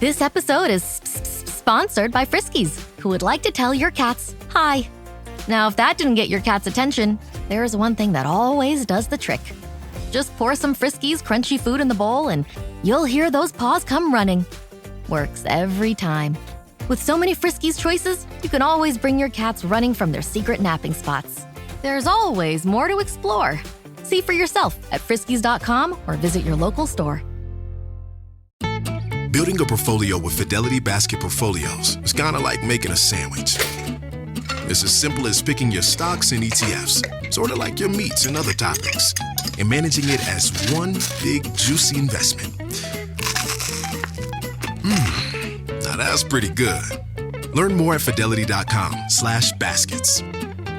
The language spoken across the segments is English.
This episode is sponsored by Friskies, who would like to tell your cats hi. Now, if that didn't get your cat's attention, there is one thing that always does the trick. Just pour some Friskies crunchy food in the bowl and you'll hear those paws come running. Works every time. With so many Friskies choices, you can always bring your cats running from their secret napping spots. There's always more to explore. See for yourself at friskies.com or visit your local store. Building a portfolio with Fidelity Basket Portfolios is kind of like making a sandwich. It's as simple as picking your stocks and ETFs, sort of like your meats and other toppings, and managing it as one big, juicy investment. Now that's pretty good. Learn more at fidelity.com/baskets.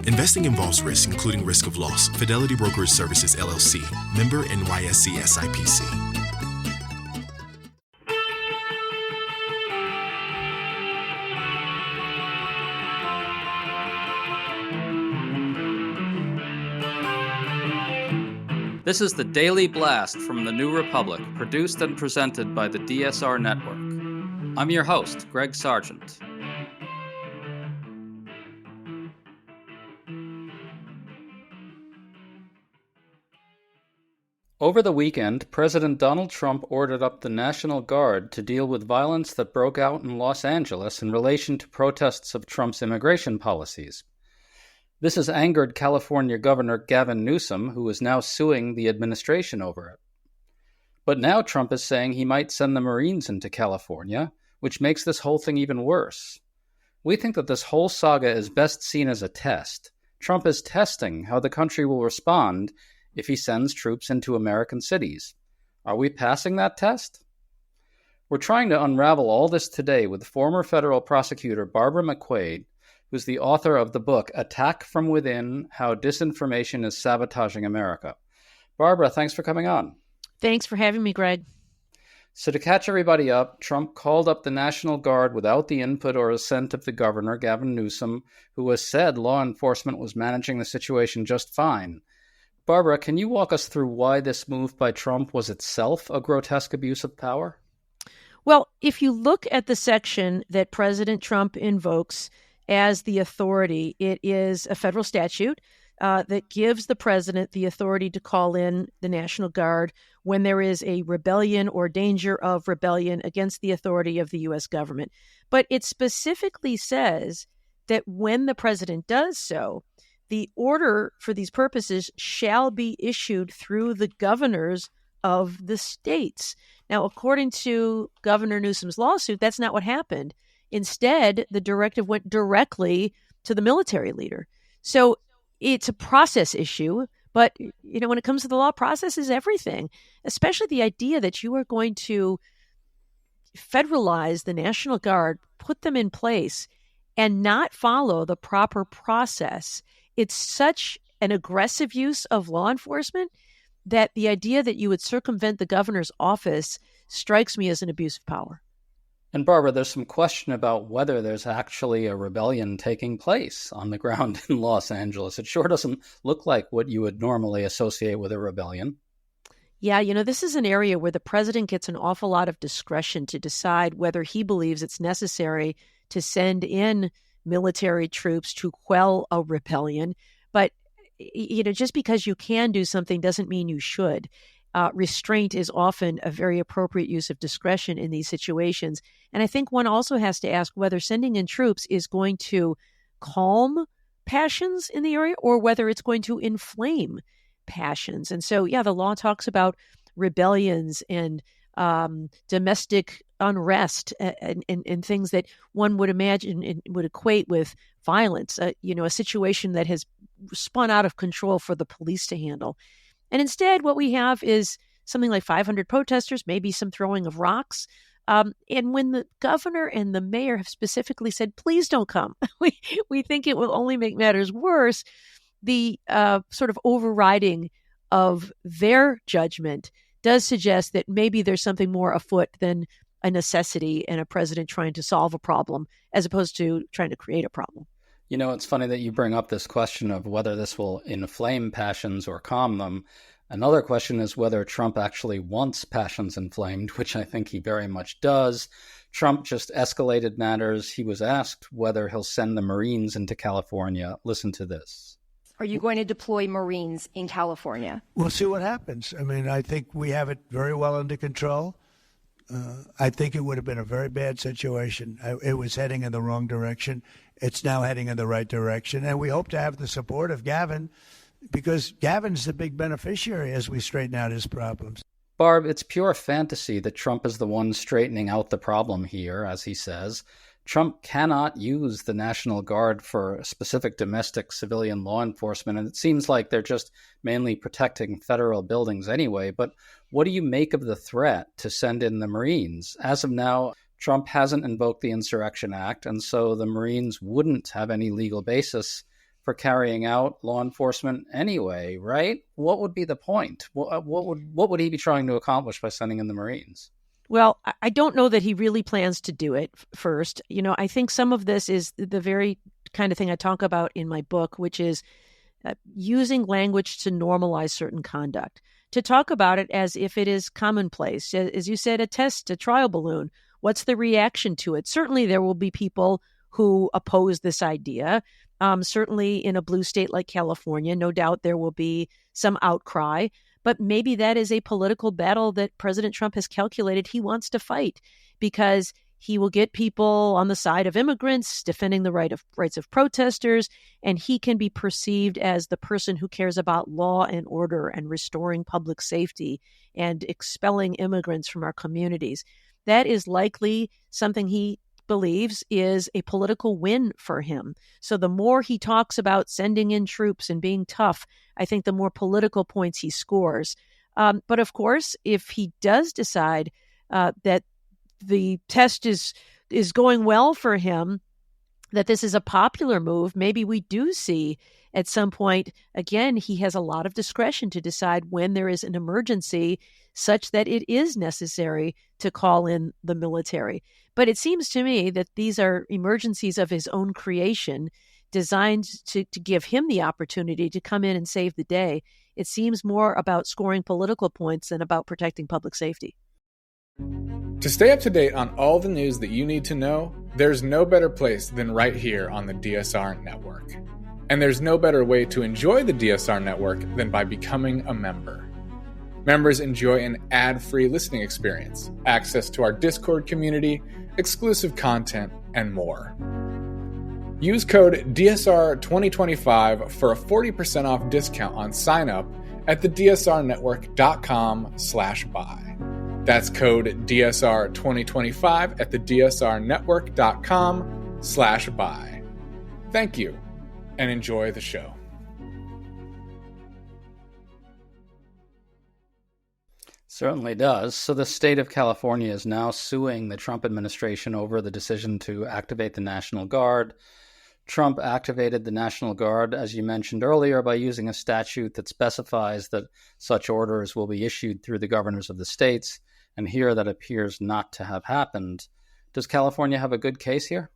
Investing involves risk, including risk of loss. Fidelity Brokerage Services, LLC. Member NYSE SIPC. This is the Daily Blast from the New Republic, produced and presented by the DSR Network. I'm your host, Greg Sargent. Over the weekend, President Donald Trump ordered up the National Guard to deal with violence that broke out in Los Angeles in relation to protests of Trump's immigration policies. This has angered California Governor Gavin Newsom, who is now suing the administration over it. But now Trump is saying he might send the Marines into California, which makes this whole thing even worse. We think that this whole saga is best seen as a test. Trump is testing how the country will respond if he sends troops into American cities. Are we passing that test? We're trying to unravel all this today with former federal prosecutor Barbara McQuade, who's the author of the book Attack from Within: How Disinformation is Sabotaging America. Barbara, thanks for coming on. Thanks for having me, Greg. So to catch everybody up, Trump called up the National Guard without the input or assent of the governor, Gavin Newsom, who has said law enforcement was managing the situation just fine. Barbara, can you walk us through why this move by Trump was itself a grotesque abuse of power? Well, if you look at the section that President Trump invokes as the authority, it is a federal statute that gives the president the authority to call in the National Guard when there is a rebellion or danger of rebellion against the authority of the U.S. government. But it specifically says that when the president does so, the order for these purposes shall be issued through the governors of the states. Now, according to Governor Newsom's lawsuit, that's not what happened. Instead, the directive went directly to the military leader. So it's a process issue, but when it comes to the law, process is everything, especially the idea that you are going to federalize the National Guard, put them in place, and not follow the proper process. It's such an aggressive use of law enforcement that the idea that you would circumvent the governor's office strikes me as an abuse of power. And Barbara, there's some question about whether there's actually a rebellion taking place on the ground in Los Angeles. It sure doesn't look like what you would normally associate with a rebellion. Yeah, this is an area where the president gets an awful lot of discretion to decide whether he believes it's necessary to send in military troops to quell a rebellion. But, just because you can do something doesn't mean you should. Restraint is often a very appropriate use of discretion in these situations. And I think one also has to ask whether sending in troops is going to calm passions in the area or whether it's going to inflame passions. And so, the law talks about rebellions and domestic unrest and things that one would imagine and would equate with violence, a situation that has spun out of control for the police to handle. And instead, what we have is something like 500 protesters, maybe some throwing of rocks. And when the governor and the mayor have specifically said, please don't come, we think it will only make matters worse, the sort of overriding of their judgment does suggest that maybe there's something more afoot than a necessity and a president trying to solve a problem as opposed to trying to create a problem. It's funny that you bring up this question of whether this will inflame passions or calm them. Another question is whether Trump actually wants passions inflamed, which I think he very much does. Trump just escalated matters. He was asked whether he'll send the Marines into California. Listen to this. Are you going to deploy Marines in California? We'll see what happens. I mean, I think we have it very well under control. I think it would have been a very bad situation. It was heading in the wrong direction. It's now heading in the right direction. And we hope to have the support of Gavin, because Gavin's the big beneficiary as we straighten out his problems. Barb, it's pure fantasy that Trump is the one straightening out the problem here, as he says. Trump cannot use the National Guard for specific domestic civilian law enforcement, and it seems like they're just mainly protecting federal buildings anyway. But what do you make of the threat to send in the Marines? As of now, Trump hasn't invoked the Insurrection Act, and so the Marines wouldn't have any legal basis for carrying out law enforcement anyway, right? What would be the point? What would he be trying to accomplish by sending in the Marines? Well, I don't know that he really plans to do it first. I think some of this is the very kind of thing I talk about in my book, which is using language to normalize certain conduct, to talk about it as if it is commonplace. As you said, a test, a trial balloon. What's the reaction to it? Certainly there will be people who oppose this idea. Certainly in a blue state like California, no doubt there will be some outcry. But maybe that is a political battle that President Trump has calculated he wants to fight, because he will get people on the side of immigrants, defending the rights of protesters, and he can be perceived as the person who cares about law and order and restoring public safety and expelling immigrants from our communities. That is likely something he believes is a political win for him. So the more he talks about sending in troops and being tough, I think the more political points he scores. But of course, if he does decide that the test is going well for him, that this is a popular move, maybe we do see at some point, again, he has a lot of discretion to decide when there is an emergency such that it is necessary to call in the military. But it seems to me that these are emergencies of his own creation, designed to give him the opportunity to come in and save the day. It seems more about scoring political points than about protecting public safety. To stay up to date on all the news that you need to know, there's no better place than right here on the DSR Network. And there's no better way to enjoy the DSR Network than by becoming a member. Members enjoy an ad-free listening experience, access to our Discord community, exclusive content, and more. Use code DSR2025 for a 40% off discount on sign-up at thedsrnetwork.com/buy. That's code DSR2025 at thedsrnetwork.com/buy. Thank you, and enjoy the show. Certainly does. So the state of California is now suing the Trump administration over the decision to activate the National Guard. Trump activated the National Guard, as you mentioned earlier, by using a statute that specifies that such orders will be issued through the governors of the states. And here that appears not to have happened. Does California have a good case here?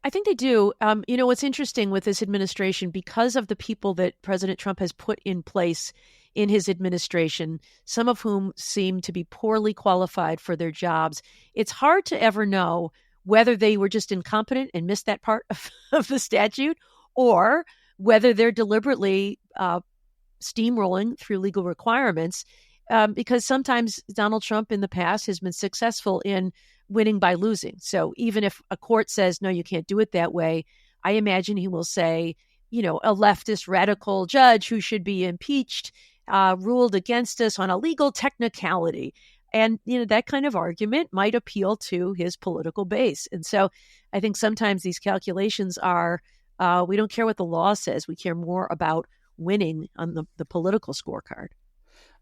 I think they do. What's interesting with this administration, because of the people that President Trump has put in place in his administration, some of whom seem to be poorly qualified for their jobs, it's hard to ever know whether they were just incompetent and missed that part of the statute, or whether they're deliberately steamrolling through legal requirements. Because sometimes Donald Trump in the past has been successful in winning by losing. So even if a court says, no, you can't do it that way, I imagine he will say, a leftist radical judge who should be impeached ruled against us on a legal technicality. And, that kind of argument might appeal to his political base. And so I think sometimes these calculations are, we don't care what the law says. We care more about winning on the political scorecard.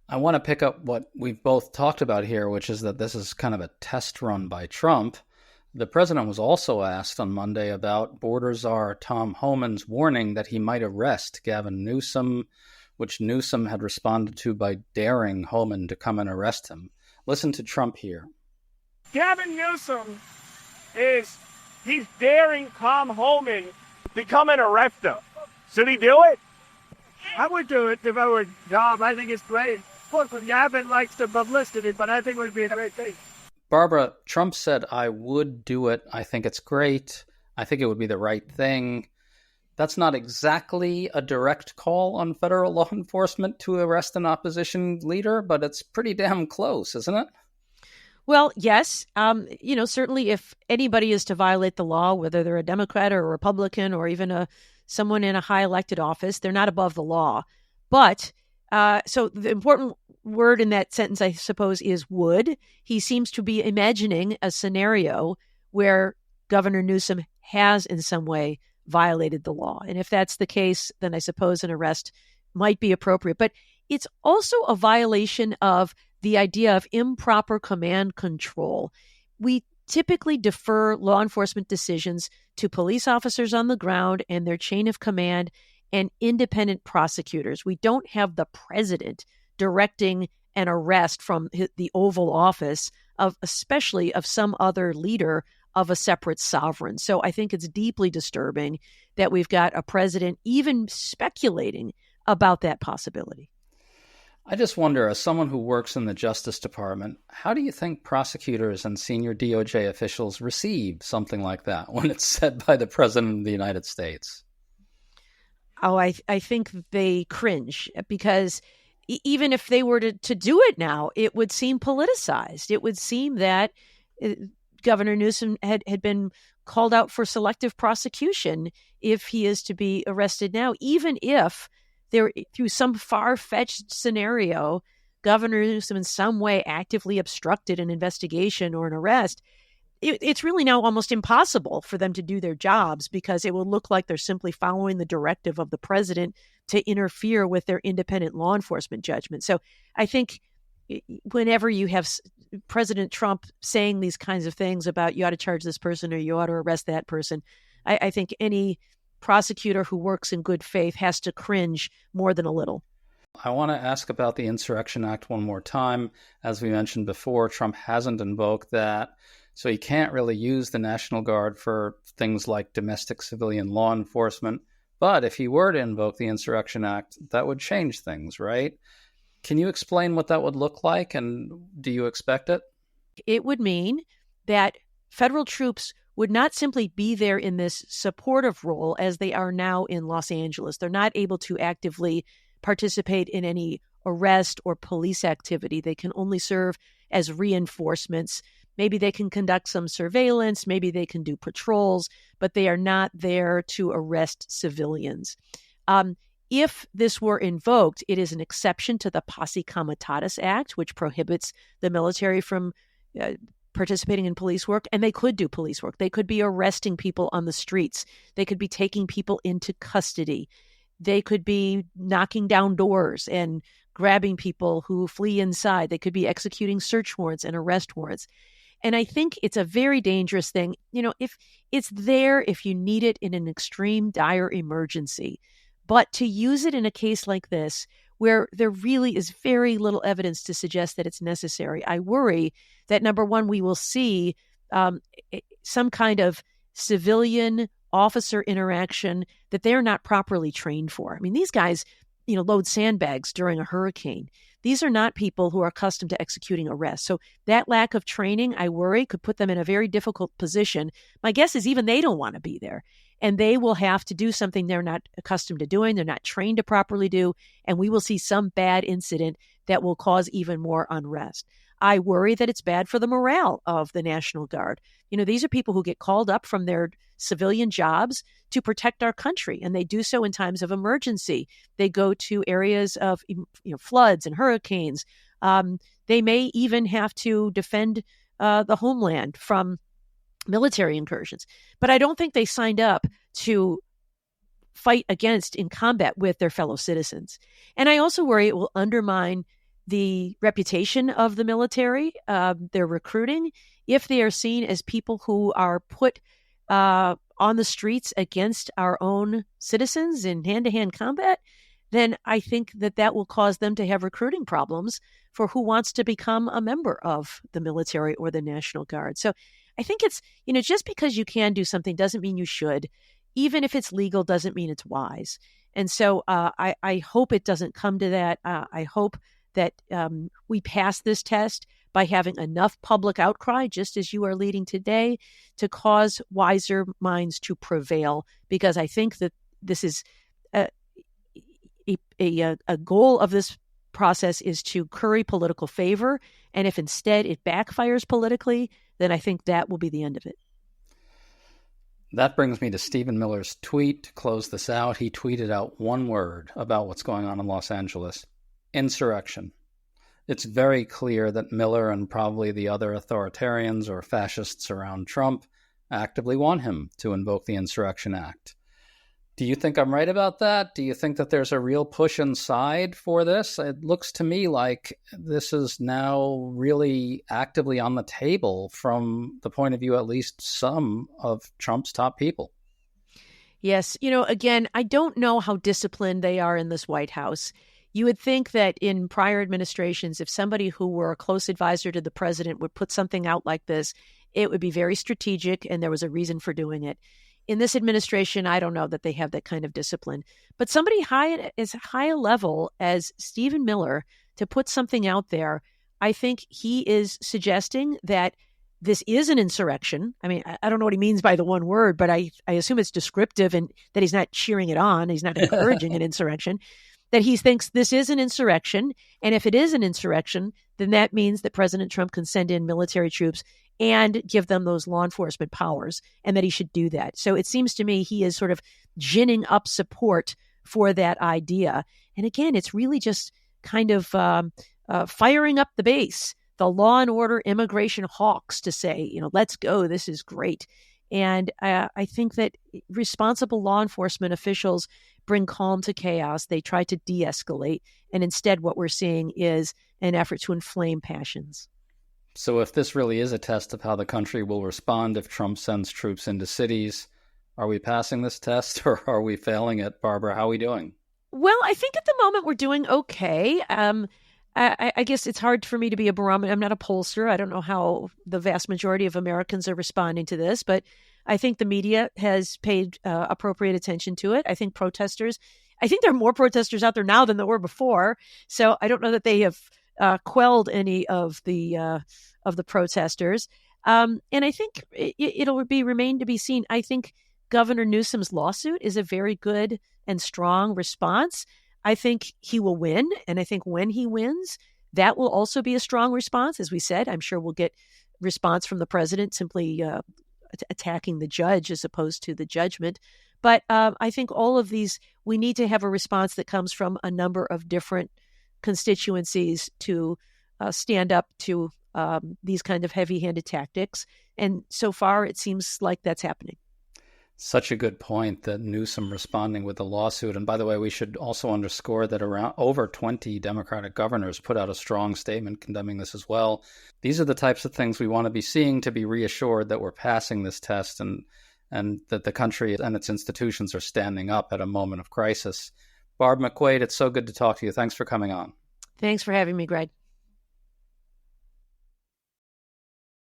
I want to pick up what we've both talked about here, which is that this is kind of a test run by Trump. The president was also asked on Monday about border czar Tom Homan's warning that he might arrest Gavin Newsom, which Newsom had responded to by daring Homan to come and arrest him. Listen to Trump here. Gavin Newsom he's daring Tom Homan to come and arrest him. Should he do it? I would do it if I were Dom. I think it's great. Of course, Gavin likes the publicity, but I think it would be a great thing. Barbara, Trump said, I would do it. I think it's great. I think it would be the right thing. That's not exactly a direct call on federal law enforcement to arrest an opposition leader, but it's pretty damn close, isn't it? Well, yes. Certainly if anybody is to violate the law, whether they're a Democrat or a Republican or even someone in a high elected office, they're not above the law. But so the important word in that sentence, I suppose, is would. He seems to be imagining a scenario where Governor Newsom has in some way violated the law. And if that's the case, then I suppose an arrest might be appropriate. But it's also a violation of the idea of improper command control. We typically defer law enforcement decisions to police officers on the ground and their chain of command and independent prosecutors. We don't have the president directing an arrest from the Oval Office especially of some other leader of a separate sovereign. So I think it's deeply disturbing that we've got a president even speculating about that possibility. I just wonder, as someone who works in the Justice Department, how do you think prosecutors and senior DOJ officials receive something like that when it's said by the President of the United States? Oh, I think they cringe because even if they were to do it now, it would seem politicized. It would seem that Governor Newsom had been called out for selective prosecution if he is to be arrested now, even if there, through some far-fetched scenario, Governor Newsom in some way actively obstructed an investigation or an arrest. It's really now almost impossible for them to do their jobs because it will look like they're simply following the directive of the president to interfere with their independent law enforcement judgment. So I think whenever you have President Trump saying these kinds of things about you ought to charge this person or you ought to arrest that person, I think any prosecutor who works in good faith has to cringe more than a little. I want to ask about the Insurrection Act one more time. As we mentioned before, Trump hasn't invoked that, so he can't really use the National Guard for things like domestic civilian law enforcement. But if he were to invoke the Insurrection Act, that would change things, right? Can you explain what that would look like, and do you expect it? It would mean that federal troops would not simply be there in this supportive role as they are now in Los Angeles. They're not able to actively participate in any arrest or police activity. They can only serve as reinforcements. Maybe they can conduct some surveillance, maybe they can do patrols, but they are not there to arrest civilians. If this were invoked, it is an exception to the Posse Comitatus Act, which prohibits the military from participating in police work, and they could do police work. They could be arresting people on the streets. They could be taking people into custody. They could be knocking down doors and grabbing people who flee inside. They could be executing search warrants and arrest warrants. And I think it's a very dangerous thing. You know, if it's there, if you need it in an extreme, dire emergency, but to use it in a case like this, where there really is very little evidence to suggest that it's necessary, I worry that, number one, we will see some kind of civilian officer interaction that they're not properly trained for. I mean, these guys, load sandbags during a hurricane. These are not people who are accustomed to executing arrests. So that lack of training, I worry, could put them in a very difficult position. My guess is even they don't want to be there. And they will have to do something they're not accustomed to doing, they're not trained to properly do, and we will see some bad incident that will cause even more unrest. I worry that it's bad for the morale of the National Guard. These are people who get called up from their civilian jobs to protect our country, and they do so in times of emergency. They go to areas of floods and hurricanes. They may even have to defend the homeland from military incursions. But I don't think they signed up to fight against in combat with their fellow citizens. And I also worry it will undermine the reputation of the military, their recruiting, if they are seen as people who are put on the streets against our own citizens in hand-to-hand combat. Then I think that will cause them to have recruiting problems for who wants to become a member of the military or the National Guard. So I think it's, just because you can do something doesn't mean you should. Even if it's legal doesn't mean it's wise. And so I hope it doesn't come to that. I hope that we pass this test by having enough public outcry, just as you are leading today, to cause wiser minds to prevail. Because I think that this is a goal of this process is to curry political favor. And if instead it backfires politically, then I think that will be the end of it. That brings me to Stephen Miller's tweet to close this out. He tweeted out one word about what's going on in Los Angeles: insurrection. It's very clear that Miller and probably the other authoritarians or fascists around Trump actively want him to invoke the Insurrection Act. Do you think I'm right about that? Do you think that there's a real push inside for this? It looks to me like this is now really actively on the table from the point of view, at least some of Trump's top people. Yes. Again, I don't know how disciplined they are in this White House. You would think that in prior administrations, if somebody who were a close advisor to the president would put something out like this, it would be very strategic and there was a reason for doing it. In this administration, I don't know that they have that kind of discipline. But somebody as high a level as Stephen Miller to put something out there, I think he is suggesting that this is an insurrection. I mean, I don't know what he means by the one word, but I assume it's descriptive and that he's not cheering it on. He's not encouraging an insurrection. That he thinks this is an insurrection. And if it is an insurrection, then that means that President Trump can send in military troops and give them those law enforcement powers, and that he should do that. So it seems to me he is sort of ginning up support for that idea. And again, it's really just kind of firing up the base, the law and order immigration hawks, to say, let's go, this is great. And I think that responsible law enforcement officials bring calm to chaos. They try to de-escalate. And instead, what we're seeing is an effort to inflame passions. So if this really is a test of how the country will respond if Trump sends troops into cities, are we passing this test or are we failing it? Barbara, how are we doing? Well, I think at the moment we're doing okay. I guess it's hard for me to be a barometer. I'm not a pollster. I don't know how the vast majority of Americans are responding to this, but I think the media has paid appropriate attention to it. I think there are more protesters out there now than there were before. So I don't know that they have quelled any of the protesters. And I think it'll remain to be seen. I think Governor Newsom's lawsuit is a very good and strong response. I think he will win. And I think when he wins, that will also be a strong response. As we said, I'm sure we'll get response from the president simply attacking the judge as opposed to the judgment. But I think all of these, we need to have a response that comes from a number of different constituencies to stand up to these kind of heavy-handed tactics. And so far, it seems like that's happening. Such a good point, that Newsom responding with a lawsuit. And by the way, we should also underscore that around over 20 Democratic governors put out a strong statement condemning this as well. These are the types of things we want to be seeing to be reassured that we're passing this test and that the country and its institutions are standing up at a moment of crisis. Barb McQuaid, it's so good to talk to you. Thanks for coming on. Thanks for having me, Greg.